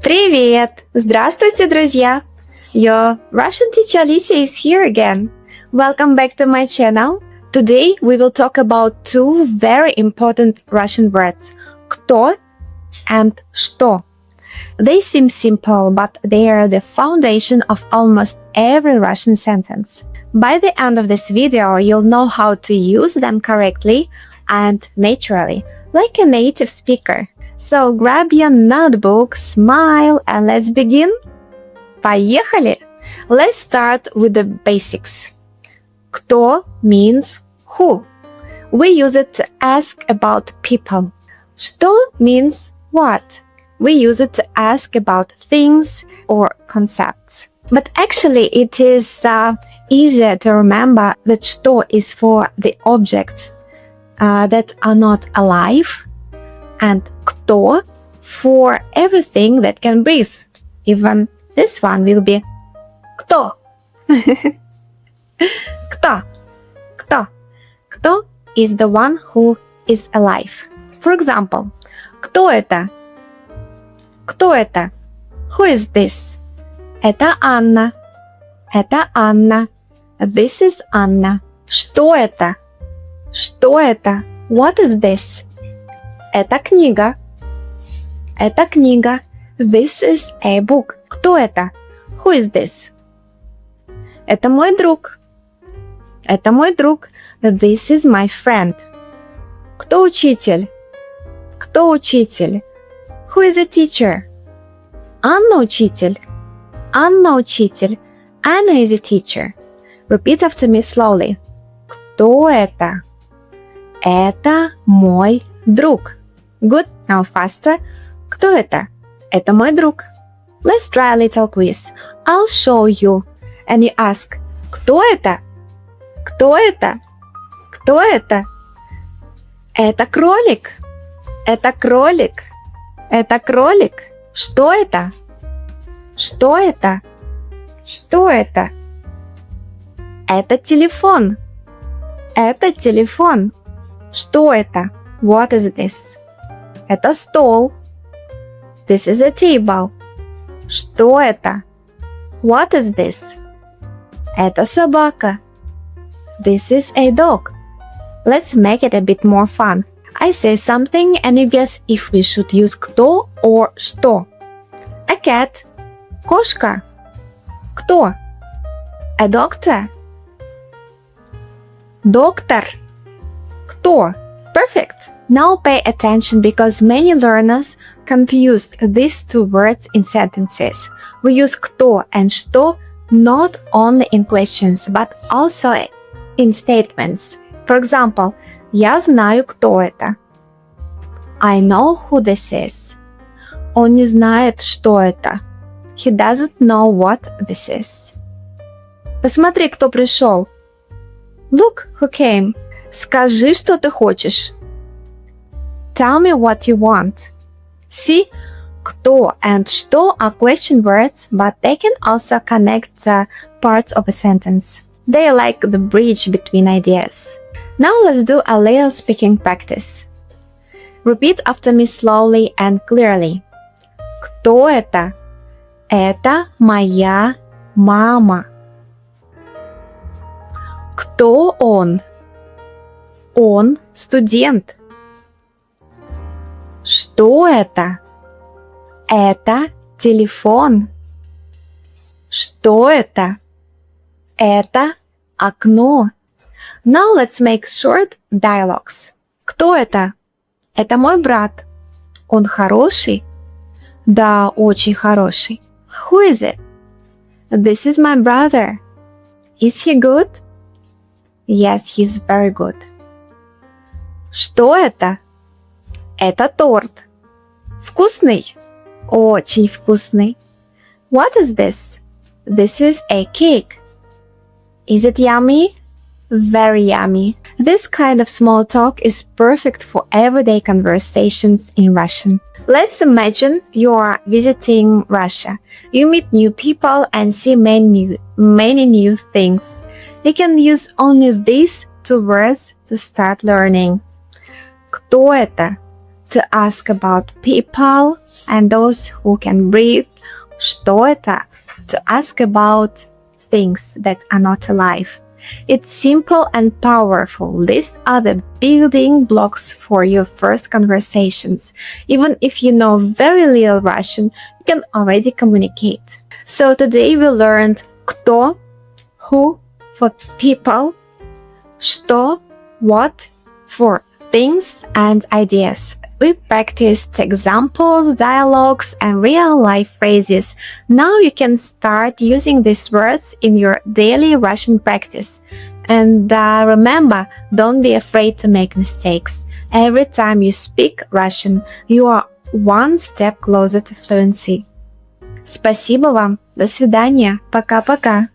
Привет! Здравствуйте, друзья! Your Russian teacher Olisiia is here again. Welcome back to my channel. Today we will talk about two very important Russian words – кто and что. They seem simple, but they are the foundation of almost every Russian sentence. By the end of this video, you'll know how to use them correctly and naturally, like a native speaker. So grab your notebook, smile, and let's begin. Поехали! Let's start with the basics. Кто means who. We use it to ask about people. Что means what. We use it to ask about things or concepts. But actually it is easier to remember that что is for the objects that are not alive, and кто for everything that can breathe. Even this one will be кто. Кто. Кто. Кто is the one who is alive. For example, кто это? Кто это? Who is this? Это Анна. Это Анна. This is Anna. Что это? Что это? What is this? Это книга. Это книга. This is a book. Кто это? Who is this? Это мой друг. Это мой друг. This is my friend. Кто учитель? Кто учитель? Who is a teacher? Анна учитель. Анна учитель. Anna is a teacher. Repeat after me slowly. Кто это? Это мой друг. Good. Now faster. Кто это? Это мой друг. Let's try a little quiz. I'll show you. And you ask, кто это? Кто это? Кто это? Это кролик. Это кролик. Это кролик. Что это? Что это? Что это? Это телефон. Это телефон. Что это? What is this? Это стол. This is a table. Что это? What is this? Это собака. This is a dog. Let's make it a bit more fun. I say something and you guess if we should use кто or что. A cat. Кошка. Кто? A doctor. Доктор. Кто? Perfect. Now pay attention because many learners confuse these two words in sentences. We use кто and что not only in questions, but also in statements. For example, я знаю, кто это. I know who this is. Он не знает, что это. He doesn't know what this is. Посмотри, кто пришел. Look who came. Скажи, что ты хочешь. Tell me what you want. See, кто and что are question words, but they can also connect the parts of a sentence. They are like the bridge between ideas. Now let's do a little speaking practice. Repeat after me slowly and clearly. Кто это? Это моя мама. Кто он? Он студент. Что это? Это телефон. Что это? Это окно. Now let's make short dialogues. Кто это? Это мой брат. Он хороший? Да, очень хороший. Who is it? This is my brother. Is he good? Yes, he's very good. Что это? Это торт. Вкусный? Очень вкусный. What is this? This is a cake. Is it yummy? Very yummy. This kind of small talk is perfect for everyday conversations in Russian. Let's imagine you are visiting Russia. You meet new people and see many new things. You can use only these two words to start learning. Кто это? to ask about people and those who can breathe. Что это? To ask about things that are not alive. It's simple and powerful. These are the building blocks for your first conversations. Even if you know very little Russian, you can already communicate. So today we learned кто, who for people, что, what for things and ideas. We practiced examples, dialogues, and real-life phrases. Now you can start using these words in your daily Russian practice. And remember, don't be afraid to make mistakes. Every time you speak Russian, you are one step closer to fluency. Спасибо вам. До свидания. Пока-пока.